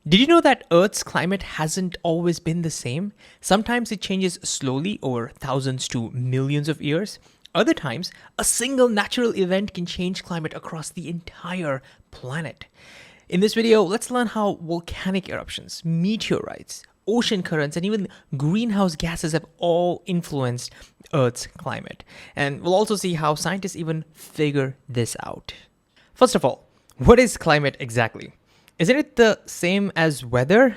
Did you know that Earth's climate hasn't always been the same? Sometimes it changes slowly over thousands to millions of years. Other times, a single natural event can change climate across the entire planet. In this video, let's learn how volcanic eruptions, meteorites, ocean currents, and even greenhouse gases have all influenced Earth's climate. And we'll also see how scientists even figure this out. First of all, what is climate exactly? Isn't it the same as weather?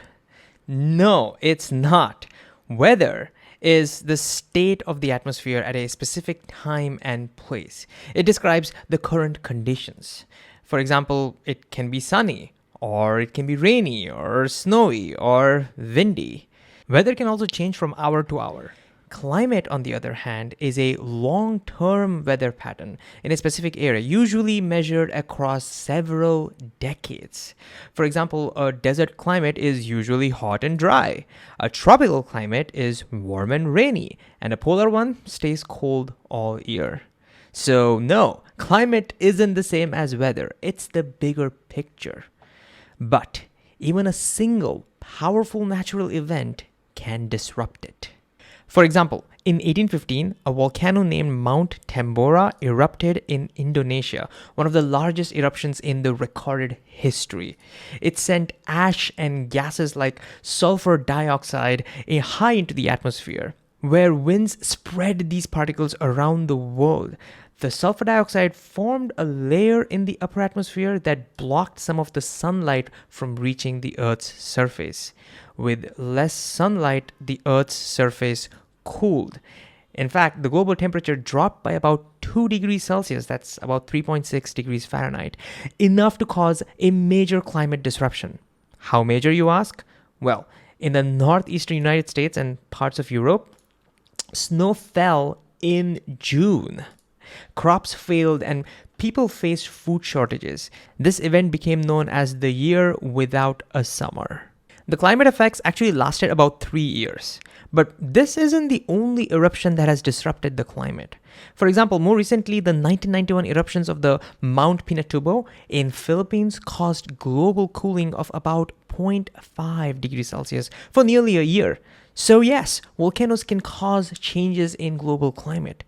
No, it's not. Weather is the state of the atmosphere at a specific time and place. It describes the current conditions. For example, it can be sunny, or it can be rainy, or snowy, or windy. Weather can also change from hour to hour. Climate, on the other hand, is a long-term weather pattern in a specific area, usually measured across several decades. For example, a desert climate is usually hot and dry. A tropical climate is warm and rainy, and a polar one stays cold all year. So no, climate isn't the same as weather. It's the bigger picture. But even a single powerful natural event can disrupt it. For example, in 1815, a volcano named Mount Tambora erupted in Indonesia, one of the largest eruptions in the recorded history. It sent ash and gases like sulfur dioxide high into the atmosphere, where winds spread these particles around the world. The sulfur dioxide formed a layer in the upper atmosphere that blocked some of the sunlight from reaching the Earth's surface. With less sunlight, the Earth's surface cooled. In fact, the global temperature dropped by about 2 degrees Celsius, that's about 3.6 degrees Fahrenheit, enough to cause a major climate disruption. How major, you ask? Well, in the northeastern United States and parts of Europe, snow fell in June. Crops failed and people faced food shortages. This event became known as the year without a summer. The climate effects actually lasted about 3 years. But this isn't the only eruption that has disrupted the climate. For example, more recently, the 1991 eruptions of the Mount Pinatubo in Philippines caused global cooling of about 0.5 degrees Celsius for nearly a year. So yes, volcanoes can cause changes in global climate.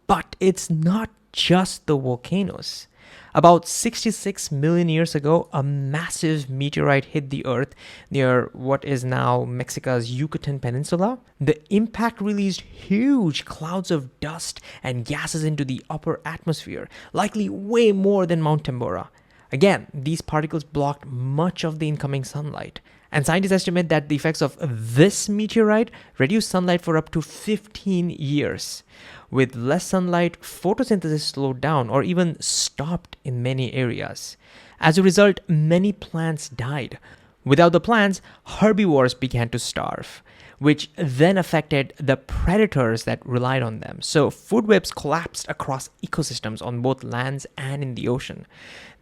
But it's not just the volcanoes. About 66 million years ago, a massive meteorite hit the Earth near what is now Mexico's Yucatan Peninsula. The impact released huge clouds of dust and gases into the upper atmosphere, likely way more than Mount Tambora. Again, these particles blocked much of the incoming sunlight. And scientists estimate that the effects of this meteorite reduced sunlight for up to 15 years. With less sunlight, photosynthesis slowed down or even stopped in many areas. As a result, many plants died. Without the plants, herbivores began to starve, which then affected the predators that relied on them. So food webs collapsed across ecosystems on both lands and in the ocean.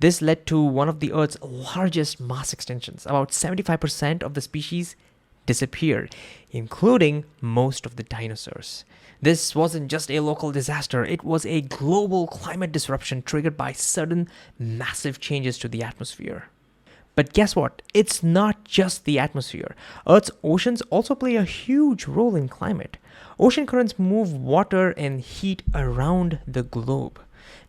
This led to one of the Earth's largest mass extinctions. About 75% of the species disappeared, including most of the dinosaurs. This wasn't just a local disaster, it was a global climate disruption triggered by sudden, massive changes to the atmosphere. But guess what? It's not just the atmosphere. Earth's oceans also play a huge role in climate. Ocean currents move water and heat around the globe.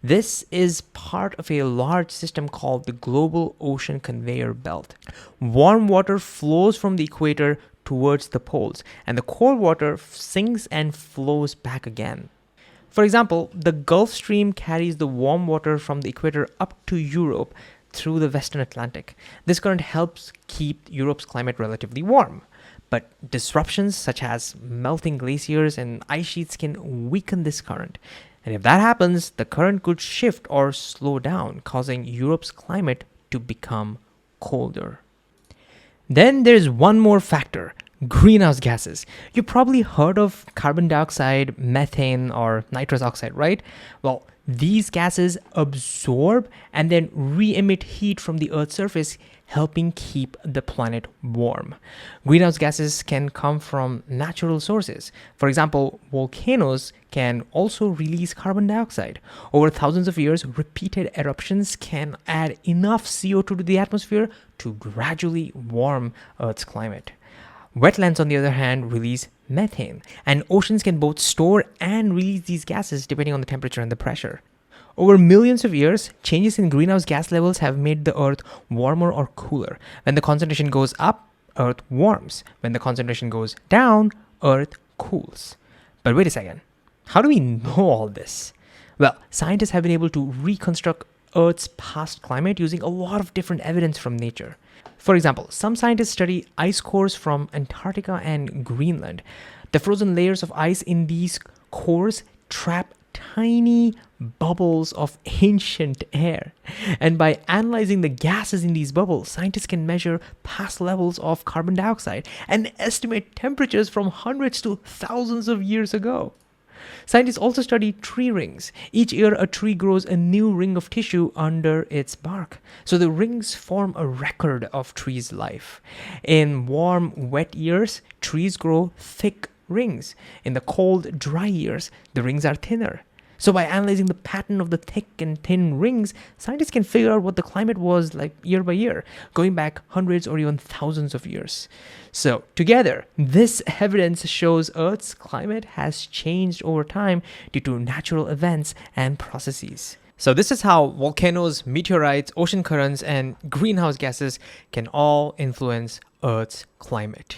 This is part of a large system called the global ocean conveyor belt. Warm water flows from the equator towards the poles, and the cold water sinks and flows back again. For example, the Gulf Stream carries the warm water from the equator up to Europe through the Western Atlantic. This current helps keep Europe's climate relatively warm. But disruptions such as melting glaciers and ice sheets can weaken this current. And if that happens, the current could shift or slow down, causing Europe's climate to become colder. Then there's one more factor: greenhouse gases. You probably heard of carbon dioxide, methane, or nitrous oxide, right? Well, These gases absorb and then re-emit heat from the Earth's surface, helping keep the planet warm. Greenhouse gases can come from natural sources. For example, volcanoes can also release carbon dioxide. Over thousands of years, repeated eruptions can add enough CO2 to the atmosphere to gradually warm Earth's climate. Wetlands, on the other hand, release methane, and oceans can both store and release these gases depending on the temperature and the pressure. Over millions of years, changes in greenhouse gas levels have made the Earth warmer or cooler. When the concentration goes up, Earth warms. When the concentration goes down, Earth cools. But wait a second. How do we know all this? Well, scientists have been able to reconstruct Earth's past climate using a lot of different evidence from nature. For example, some scientists study ice cores from Antarctica and Greenland. The frozen layers of ice in these cores trap tiny bubbles of ancient air. And by analyzing the gases in these bubbles, scientists can measure past levels of carbon dioxide and estimate temperatures from hundreds to thousands of years ago. Scientists also study tree rings. Each year, a tree grows a new ring of tissue under its bark. So the rings form a record of trees' life. In warm, wet years, trees grow thick rings. In the cold, dry years, the rings are thinner. So by analyzing the pattern of the thick and thin rings, scientists can figure out what the climate was like year by year, going back hundreds or even thousands of years. So together, this evidence shows Earth's climate has changed over time due to natural events and processes. So this is how volcanoes, meteorites, ocean currents, and greenhouse gases can all influence Earth's climate.